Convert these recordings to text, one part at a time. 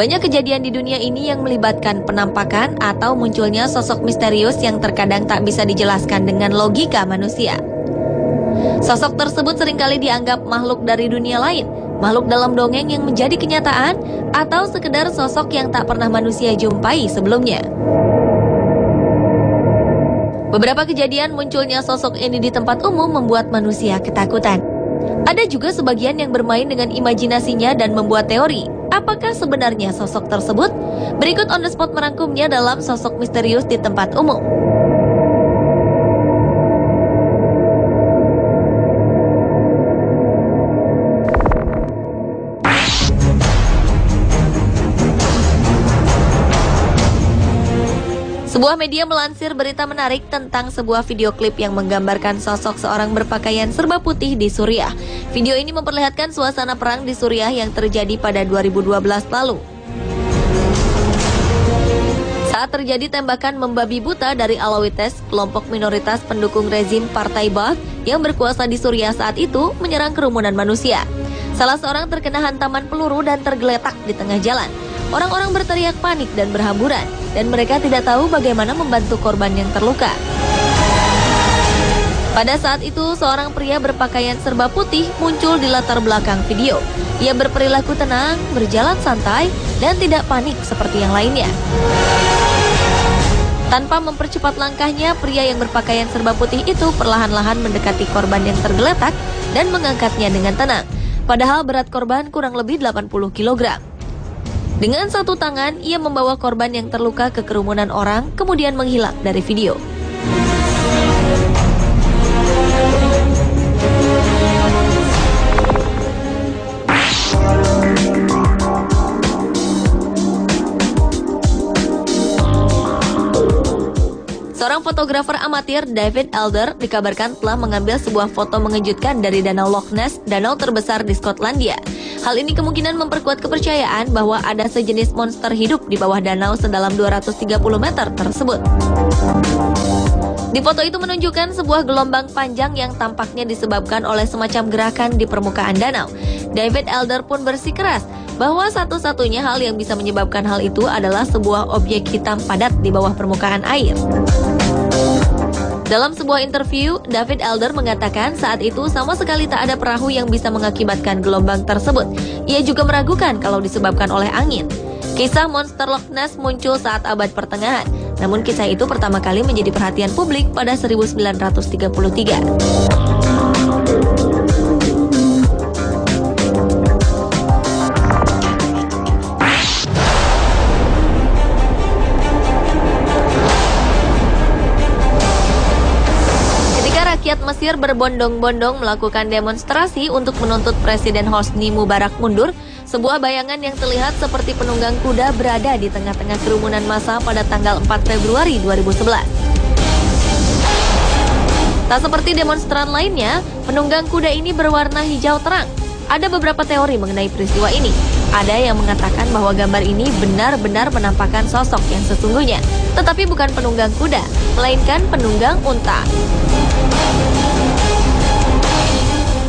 Banyak kejadian di dunia ini yang melibatkan penampakan atau munculnya sosok misterius yang terkadang tak bisa dijelaskan dengan logika manusia. Sosok tersebut seringkali dianggap makhluk dari dunia lain, makhluk dalam dongeng yang menjadi kenyataan, atau sekedar sosok yang tak pernah manusia jumpai sebelumnya. Beberapa kejadian munculnya sosok ini di tempat umum membuat manusia ketakutan. Ada juga sebagian yang bermain dengan imajinasinya dan membuat teori. Apakah sebenarnya sosok tersebut? Berikut on the spot merangkumnya dalam sosok misterius di tempat umum. Sebuah media melansir berita menarik tentang sebuah video klip yang menggambarkan sosok seorang berpakaian serba putih di Suriah. Video ini memperlihatkan suasana perang di Suriah yang terjadi pada 2012 lalu. Saat terjadi tembakan membabi buta dari Alawites, kelompok minoritas pendukung rezim Partai Baath yang berkuasa di Suriah saat itu menyerang kerumunan manusia. Salah seorang terkena hantaman peluru dan tergeletak di tengah jalan. Orang-orang berteriak panik dan berhamburan, dan mereka tidak tahu bagaimana membantu korban yang terluka. Pada saat itu, seorang pria berpakaian serba putih muncul di latar belakang video. Ia berperilaku tenang, berjalan santai, dan tidak panik seperti yang lainnya. Tanpa mempercepat langkahnya, pria yang berpakaian serba putih itu perlahan-lahan mendekati korban yang tergeletak dan mengangkatnya dengan tenang. Padahal berat korban kurang lebih 80 kg. Dengan satu tangan, ia membawa korban yang terluka ke kerumunan orang, kemudian menghilang dari video. Seorang fotografer amatir, David Elder, dikabarkan telah mengambil sebuah foto mengejutkan dari Danau Loch Ness, danau terbesar di Skotlandia. Hal ini kemungkinan memperkuat kepercayaan bahwa ada sejenis monster hidup di bawah danau sedalam 230 meter tersebut. Di foto itu menunjukkan sebuah gelombang panjang yang tampaknya disebabkan oleh semacam gerakan di permukaan danau. David Elder pun bersikeras bahwa satu-satunya hal yang bisa menyebabkan hal itu adalah sebuah objek hitam padat di bawah permukaan air. Dalam sebuah interview, David Elder mengatakan saat itu sama sekali tak ada perahu yang bisa mengakibatkan gelombang tersebut. Ia juga meragukan kalau disebabkan oleh angin. Kisah monster Loch Ness muncul saat abad pertengahan, namun kisah itu pertama kali menjadi perhatian publik pada 1933. Rakyat Mesir berbondong-bondong melakukan demonstrasi untuk menuntut Presiden Hosni Mubarak mundur. Sebuah bayangan yang terlihat seperti penunggang kuda berada di tengah-tengah kerumunan massa pada tanggal 4 Februari 2011. Tak seperti demonstran lainnya, penunggang kuda ini berwarna hijau terang. Ada beberapa teori mengenai peristiwa ini. Ada yang mengatakan bahwa gambar ini benar-benar menampakkan sosok yang sesungguhnya, tetapi bukan penunggang kuda, melainkan penunggang unta.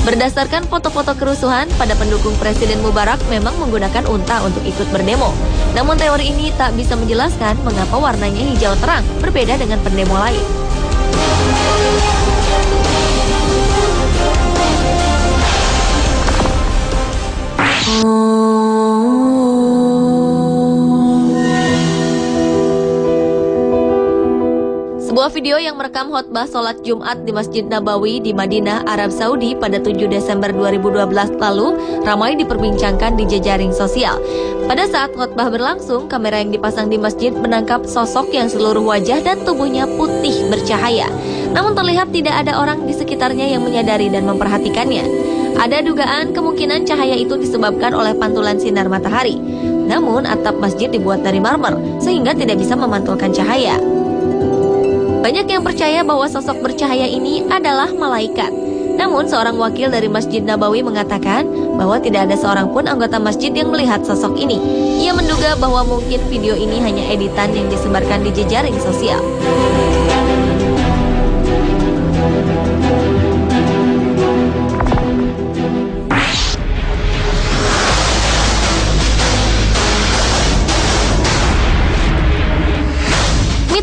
Berdasarkan foto-foto kerusuhan, pada pendukung Presiden Mubarak memang menggunakan unta untuk ikut berdemo. Namun teori ini tak bisa menjelaskan mengapa warnanya hijau terang, berbeda dengan pendemo lain. Sebuah video yang merekam khotbah sholat Jumat di Masjid Nabawi di Madinah, Arab Saudi pada 7 Desember 2012 lalu ramai diperbincangkan di jejaring sosial. Pada saat khotbah berlangsung, kamera yang dipasang di masjid menangkap sosok yang seluruh wajah dan tubuhnya putih bercahaya. Namun terlihat tidak ada orang di sekitarnya yang menyadari dan memperhatikannya. Ada dugaan kemungkinan cahaya itu disebabkan oleh pantulan sinar matahari. Namun atap masjid dibuat dari marmer sehingga tidak bisa memantulkan cahaya. Banyak yang percaya bahwa sosok bercahaya ini adalah malaikat. Namun seorang wakil dari Masjid Nabawi mengatakan bahwa tidak ada seorang pun anggota masjid yang melihat sosok ini. Ia menduga bahwa mungkin video ini hanya editan yang disebarkan di jejaring sosial.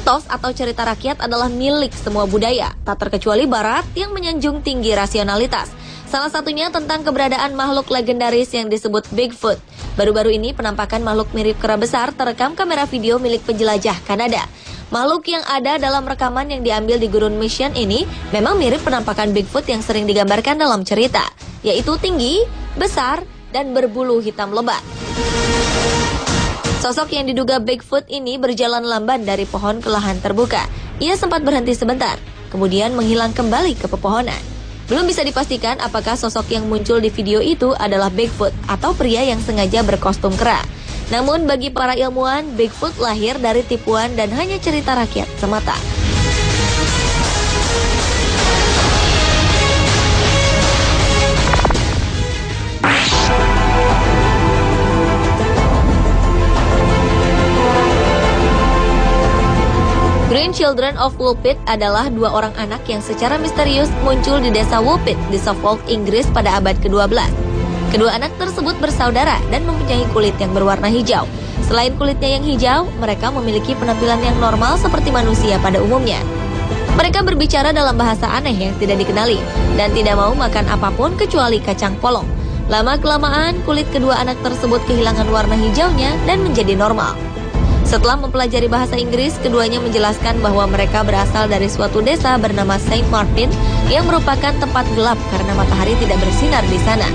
Mitos atau cerita rakyat adalah milik semua budaya, tak terkecuali Barat yang menyanjung tinggi rasionalitas. Salah satunya tentang keberadaan makhluk legendaris yang disebut Bigfoot. Baru-baru ini penampakan makhluk mirip kera besar terekam kamera video milik penjelajah Kanada. Makhluk yang ada dalam rekaman yang diambil di Gurun Mission ini memang mirip penampakan Bigfoot yang sering digambarkan dalam cerita, yaitu tinggi, besar, dan berbulu hitam lebat. Sosok yang diduga Bigfoot ini berjalan lamban dari pohon ke lahan terbuka. Ia sempat berhenti sebentar, kemudian menghilang kembali ke pepohonan. Belum bisa dipastikan apakah sosok yang muncul di video itu adalah Bigfoot atau pria yang sengaja berkostum kera. Namun bagi para ilmuwan, Bigfoot lahir dari tipuan dan hanya cerita rakyat semata. Green Children of Woolpit adalah dua orang anak yang secara misterius muncul di desa Woolpit di Suffolk, Inggris pada abad ke-12. Kedua anak tersebut bersaudara dan mempunyai kulit yang berwarna hijau. Selain kulitnya yang hijau, mereka memiliki penampilan yang normal seperti manusia pada umumnya. Mereka berbicara dalam bahasa aneh yang tidak dikenali dan tidak mau makan apapun kecuali kacang polong. Lama-kelamaan, kulit kedua anak tersebut kehilangan warna hijaunya dan menjadi normal. Setelah mempelajari bahasa Inggris, keduanya menjelaskan bahwa mereka berasal dari suatu desa bernama Saint Martin yang merupakan tempat gelap karena matahari tidak bersinar di sana.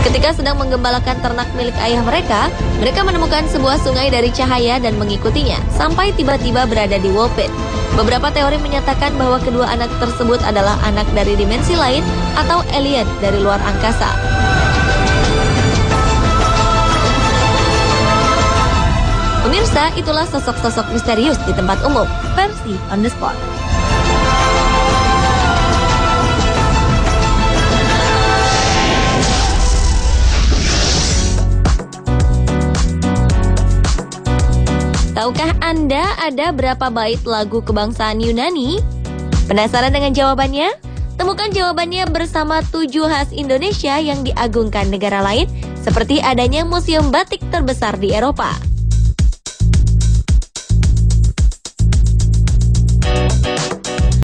Ketika sedang menggembalakan ternak milik ayah mereka, mereka menemukan sebuah sungai dari cahaya dan mengikutinya sampai tiba-tiba berada di Woolpit. Beberapa teori menyatakan bahwa kedua anak tersebut adalah anak dari dimensi lain atau alien dari luar angkasa. Pemirsa, itulah sosok-sosok misterius di tempat umum, versi On The Spot. Tahukah Anda ada berapa bait lagu kebangsaan Yunani? Penasaran dengan jawabannya? Temukan jawabannya bersama 7 khas Indonesia yang diagungkan negara lain, seperti adanya museum batik terbesar di Eropa.